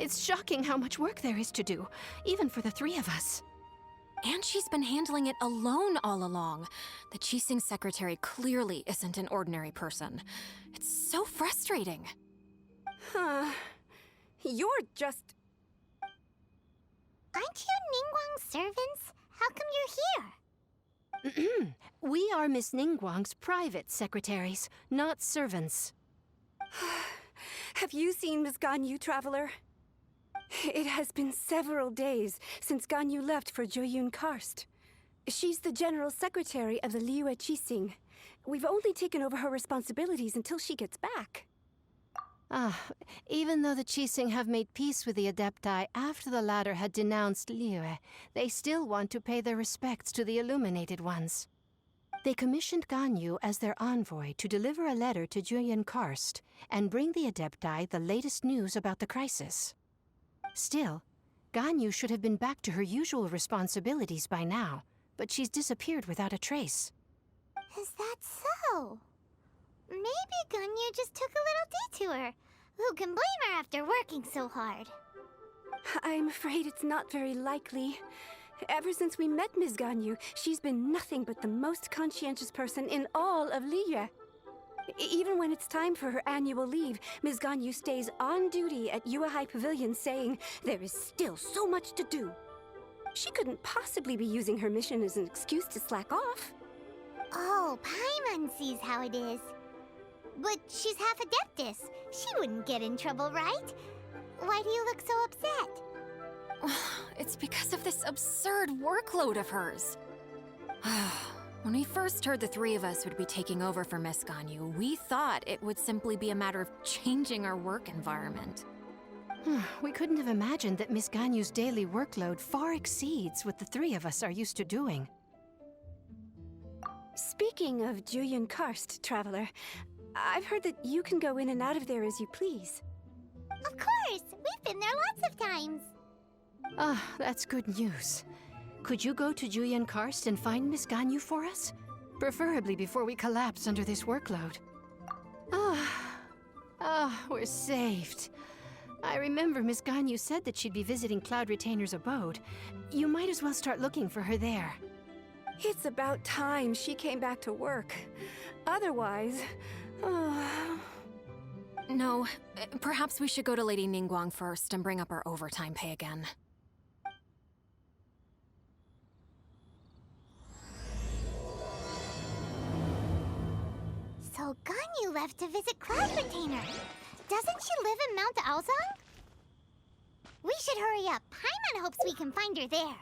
It's shocking how much work there is to do, even for the three of us. And she's been handling it alone all along. The Qixing secretary clearly isn't an ordinary person. It's so frustrating. Huh. You're just... Aren't you Ningguang's servants? How come you're here? We are Miss Ningguang's private secretaries, not servants. Have you seen Miss Ganyu, Traveler? It has been several days since Ganyu left for Joyun Karst. She's the general secretary of the Liyue Qixing. We've only taken over her responsibilities until she gets back. Even though the Qixing have made peace with the Adepti after the latter had denounced Liyue, they still want to pay their respects to the Illuminated Ones. They commissioned Ganyu as their envoy to deliver a letter to Joyun Karst and bring the Adepti the latest news about the crisis. Still, Ganyu should have been back to her usual responsibilities by now, but she's disappeared without a trace. Is that so? Maybe Ganyu just took a little detour. Who can blame her after working so hard? I'm afraid it's not very likely. Ever since we met Ms. Ganyu, she's been nothing but the most conscientious person in all of Liyue. Even when it's time for her annual leave, Ms. Ganyu stays on duty at Yuehai Pavilion saying there is still so much to do. She couldn't possibly be using her mission as an excuse to slack off. Oh, Paimon sees how it is. But she's half Adeptus. She wouldn't get in trouble, right? Why do you look so upset? It's because of this absurd workload of hers. When we first heard the three of us would be taking over for Miss Ganyu, we thought it would simply be a matter of changing our work environment. We couldn't have imagined that Miss Ganyu's daily workload far exceeds what the three of us are used to doing. Speaking of Joyun Karst, Traveler, I've heard that you can go in and out of there as you please. Of course! We've been there lots of times! That's good news. Could you go to Joyun Karst and find Miss Ganyu for us? Preferably before we collapse under this workload. We're saved. I remember Miss Ganyu said that she'd be visiting Cloud Retainer's abode. You might as well start looking for her there. It's about time she came back to work. Otherwise... No, perhaps we should go to Lady Ningguang first and bring up our overtime pay again. So Ganyu left to visit Cloud Retainer. Doesn't she live in Mount Aozong? We should hurry up. Paimon hopes we can find her there.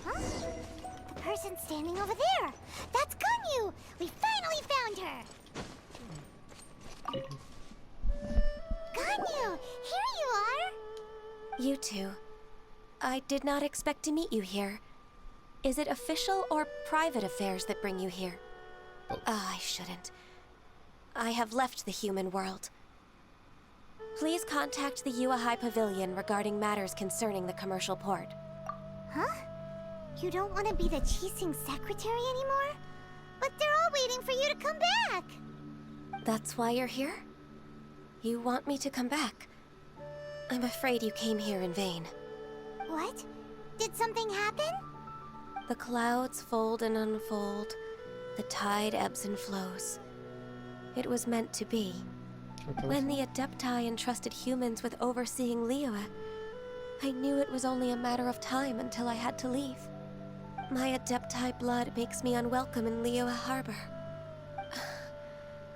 Huh? The person standing over there! That's Ganyu! We finally found her! Ganyu! Here you are! You two. I did not expect to meet you here. Is it official or private affairs that bring you here? I shouldn't. I have left the human world. Please contact the Yuehai Pavilion regarding matters concerning the commercial port. Huh? You don't want to be the Qixing secretary anymore? But they're all waiting for you to come back! That's why you're here? You want me to come back? I'm afraid you came here in vain. What? Did something happen? The clouds fold and unfold. The tide ebbs and flows. It was meant to be. When the Adepti entrusted humans with overseeing Liyue, I knew it was only a matter of time until I had to leave. My Adepti blood makes me unwelcome in Liyue Harbor.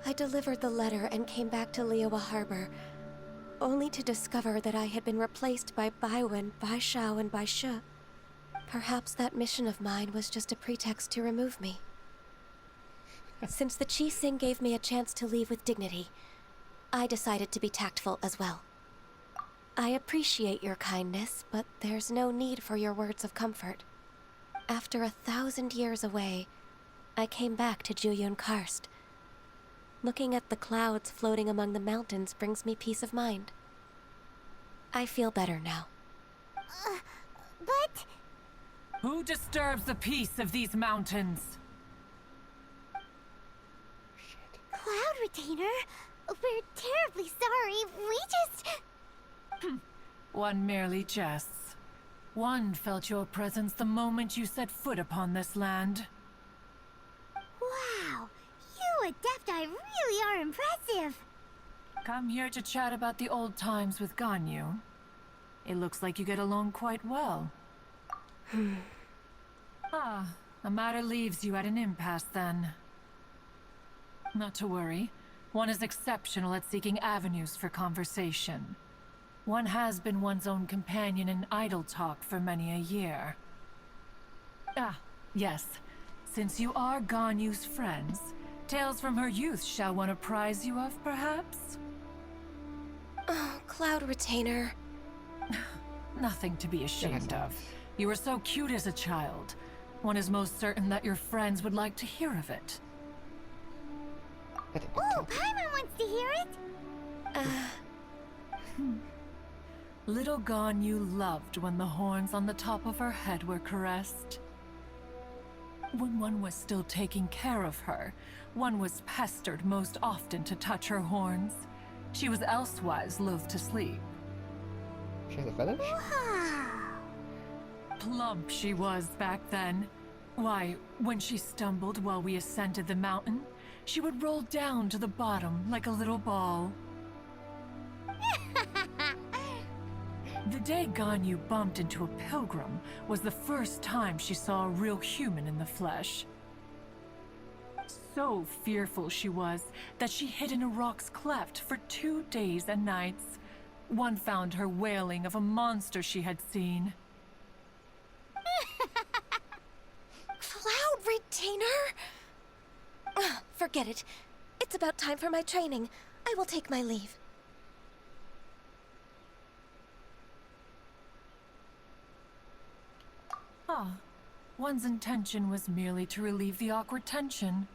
I delivered the letter and came back to Liyue Harbor, only to discover that I had been replaced by Baiwen, Baishao, and Baishu. Perhaps that mission of mine was just a pretext to remove me. Since the Qixing gave me a chance to leave with dignity, I decided to be tactful as well. I appreciate your kindness, but there's no need for your words of comfort. After 1,000 years away, I came back to Jueyun Karst. Looking at the clouds floating among the mountains brings me peace of mind. I feel better now. But... Who disturbs the peace of these mountains? Cloud Retainer? We're terribly sorry. We just... One merely jests. One felt your presence the moment you set foot upon this land. Wow. You Adepti really are impressive. Come here to chat about the old times with Ganyu. It looks like you get along quite well. A matter leaves you at an impasse then. Not to worry. One is exceptional at seeking avenues for conversation. One has been one's own companion in idle talk for many a year. Yes. Since you are Ganyu's friends, tales from her youth shall one apprise you of, perhaps? Oh, Cloud Retainer. Nothing to be ashamed of. You were so cute as a child. One is most certain that your friends would like to hear of it. Oh, Paimon wants to hear it. Little Ganyu loved when the horns on the top of her head were caressed. When one was still taking care of her, one was pestered most often to touch her horns. She was elsewise loath to sleep. She has a fetish? Wow. Plump she was back then. Why, when she stumbled while we ascended the mountain, she would roll down to the bottom like a little ball. The day Ganyu bumped into a pilgrim was the first time she saw a real human in the flesh. So fearful she was that she hid in a rock's cleft for 2 days and nights. One found her wailing of a monster she had seen. Cloud Retainer? Forget it. It's about time for my training. I will take my leave. One's intention was merely to relieve the awkward tension.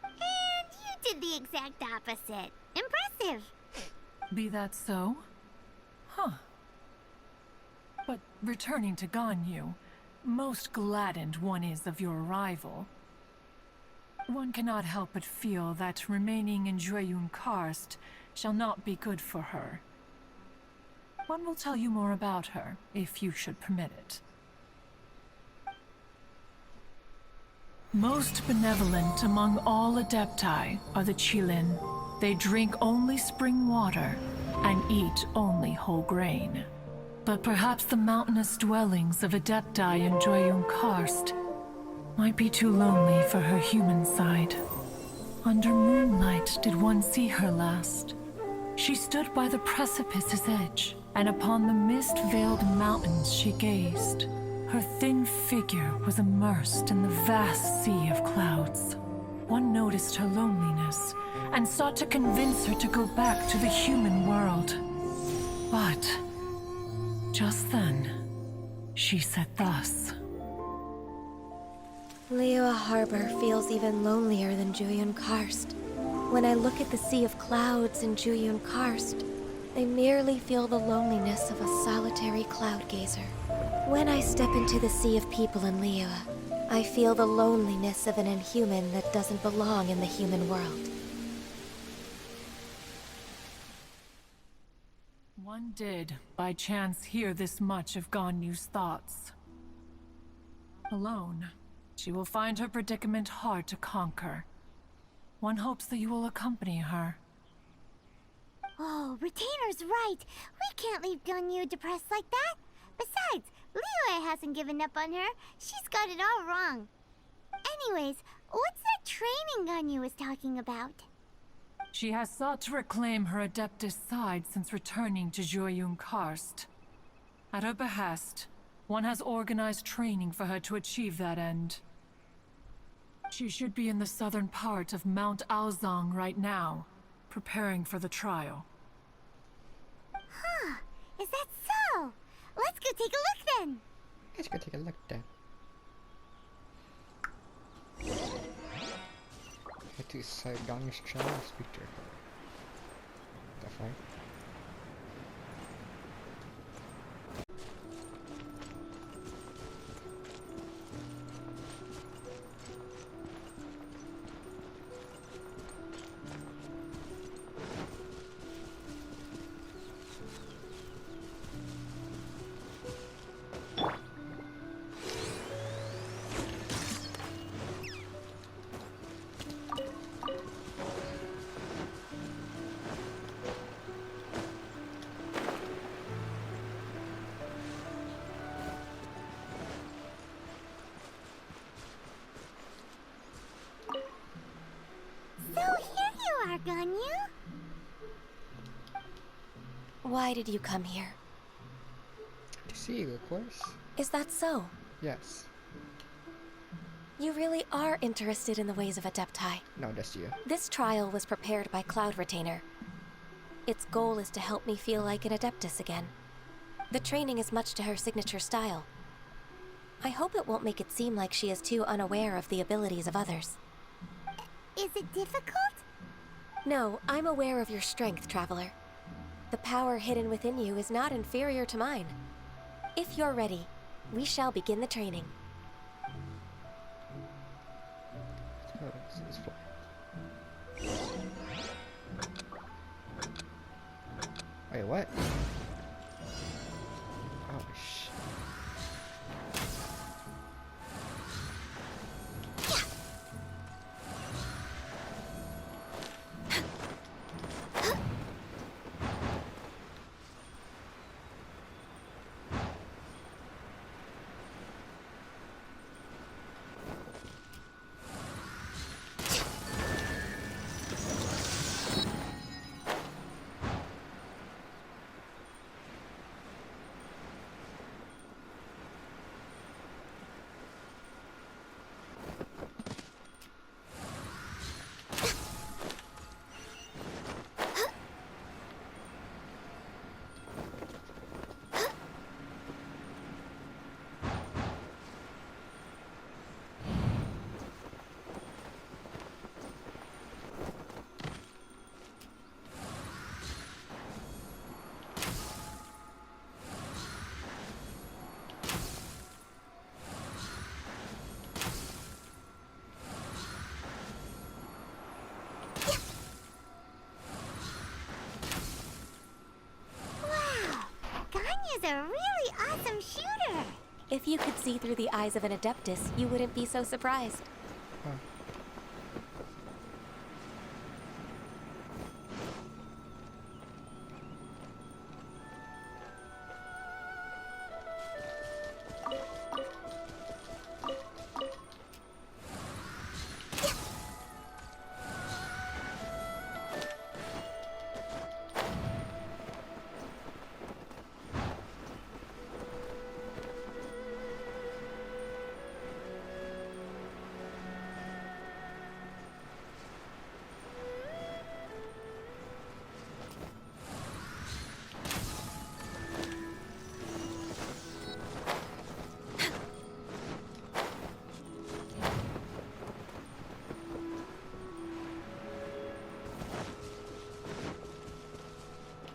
And you did the exact opposite. Impressive. Be that so? But returning to Ganyu, most gladdened one is of your arrival. One cannot help but feel that remaining in Jueyun Karst shall not be good for her. One will tell you more about her, if you should permit it. Most benevolent among all Adepti are the Qilin. They drink only spring water and eat only whole grain. But perhaps the mountainous dwellings of Adepti in Jueyun Karst might be too lonely for her human side. Under moonlight did one see her last. She stood by the precipice's edge, and upon the mist-veiled mountains she gazed. Her thin figure was immersed in the vast sea of clouds. One noticed her loneliness, and sought to convince her to go back to the human world. But just then, she said thus. Liyue Harbor feels even lonelier than Jueyun Karst. When I look at the sea of clouds in Jueyun Karst, I merely feel the loneliness of a solitary cloud gazer. When I step into the sea of people in Liyue, I feel the loneliness of an inhuman that doesn't belong in the human world. One did, by chance, hear this much of Ganyu's thoughts. Alone, she will find her predicament hard to conquer. One hopes that you will accompany her. Oh, Retainer's right. We can't leave Ganyu depressed like that. Besides, Liyue hasn't given up on her. She's got it all wrong. Anyways, what's that training Ganyu was talking about? She has sought to reclaim her Adeptus side since returning to Joyun Karst. At her behest, one has organized training for her to achieve that end. She should be in the southern part of Mount Aozang right now, preparing for the trial. Huh, is that so? Let's go take a look then. Let's go take a look then. Head to Ganyu's channel and speak to her. Definitely. So here you are, Ganyu. Why did you come here? To see you, of course. Is that so? Yes. You really are interested in the ways of Adepti. No, just you. This trial was prepared by Cloud Retainer. Its goal is to help me feel like an Adeptus again. The training is much to her signature style. I hope it won't make it seem like she is too unaware of the abilities of others. Is it difficult? No, I'm aware of your strength, Traveler. The power hidden within you is not inferior to mine. If you're ready, we shall begin the training. Oh, this is fun. Wait, what? Oh, shit. Ganyu's a really awesome shooter. If you could see through the eyes of an Adeptus, you wouldn't be so surprised. Huh.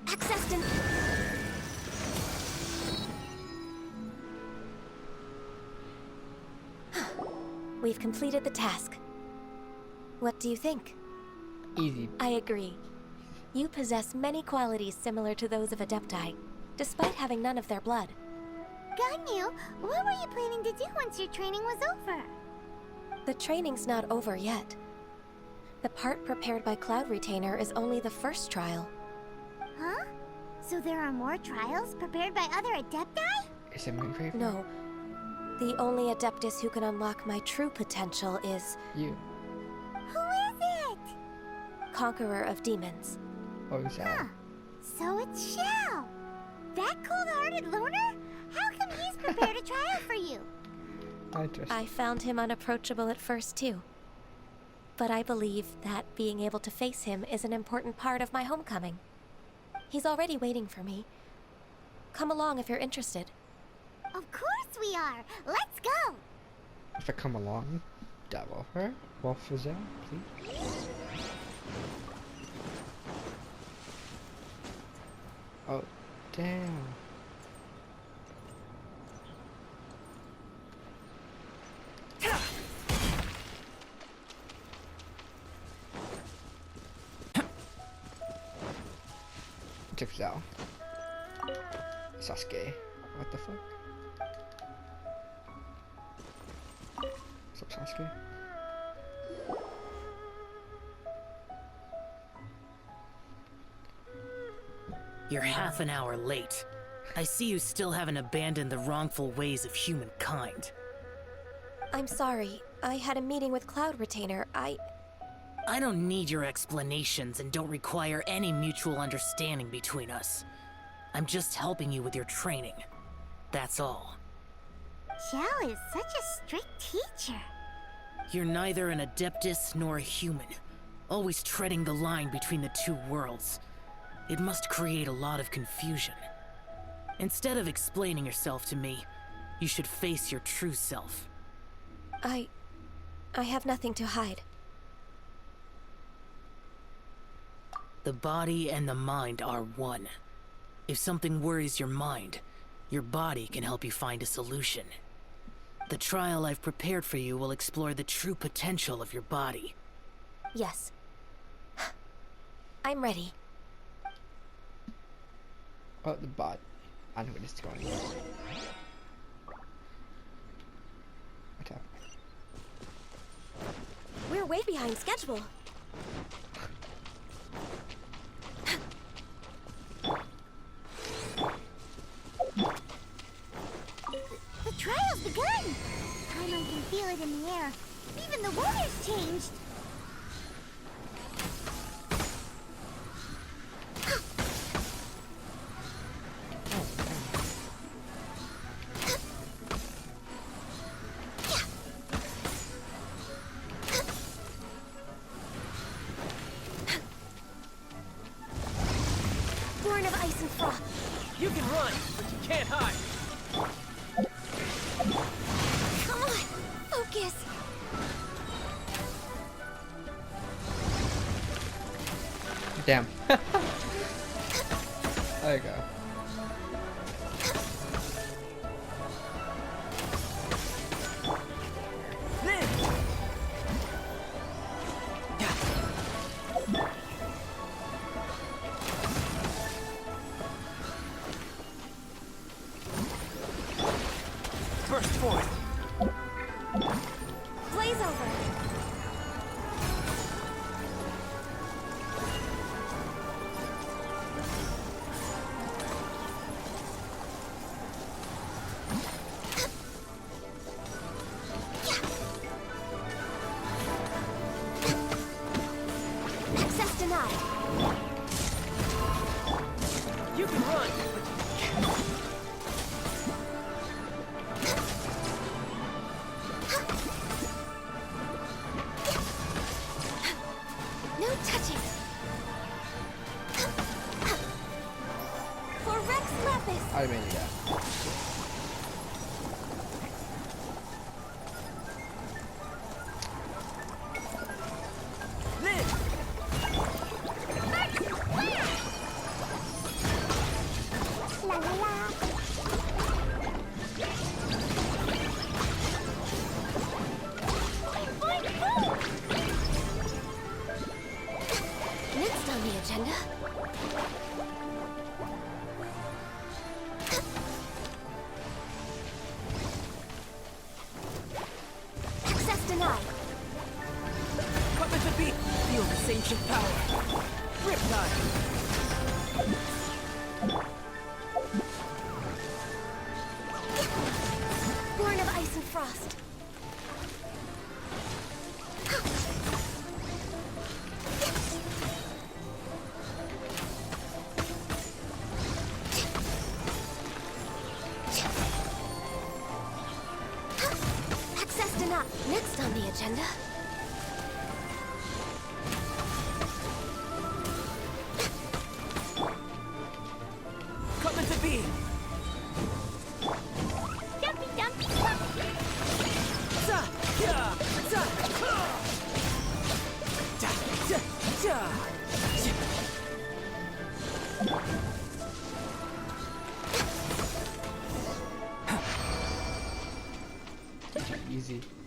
Accessed. We've completed the task. What do you think? Easy. I agree. You possess many qualities similar to those of Adepti, despite having none of their blood. Ganyu, what were you planning to do once your training was over? The training's not over yet. The part prepared by Cloud Retainer is only the first trial. Huh? So there are more trials prepared by other Adepti? Is it my favorite? No. The only Adeptus who can unlock my true potential is You. Who is it? Conqueror of Demons. What was that? Huh. So it's Xiao. That cold-hearted loner? How come he's prepared a trial for you? Interesting. I found him unapproachable at first, too. But I believe that being able to face him is an important part of my homecoming. He's already waiting for me. Come along if you're interested. Of course we are. Let's go. If I come along, double her. Wolf is out, please. Oh, damn. Took Zhao. Sasuke. What the fuck? What's up, Sasuke? You're half an hour late. I see you still haven't abandoned the wrongful ways of humankind. I'm sorry. I had a meeting with Cloud Retainer. I don't need your explanations and don't require any mutual understanding between us. I'm just helping you with your training. That's all. Xiao is such a strict teacher. You're neither an Adeptus nor a human, always treading the line between the two worlds. It must create a lot of confusion. Instead of explaining yourself to me, you should face your true self. I have nothing to hide. The body and the mind are one. If something worries your mind, your body can help you find a solution. The trial I've prepared for you will explore the true potential of your body. Yes. I'm ready. Oh, the bot. I know what it's going on. Attack. We're way behind schedule. The trial's begun! Paimon can feel it in the air. Even the weather's changed. Born of ice and frost. You can run, but you can't hide. Come on, focus. Damn. There you go. Burst forth. Blaze over. Access denied. You can run. Flash of power. Riptide. Born of ice and frost. Accessed enough. Next on the agenda. Coming to be. Dumpy, dumpy, dumpy. Za, ya, za, ha. Da, da, da. Easy.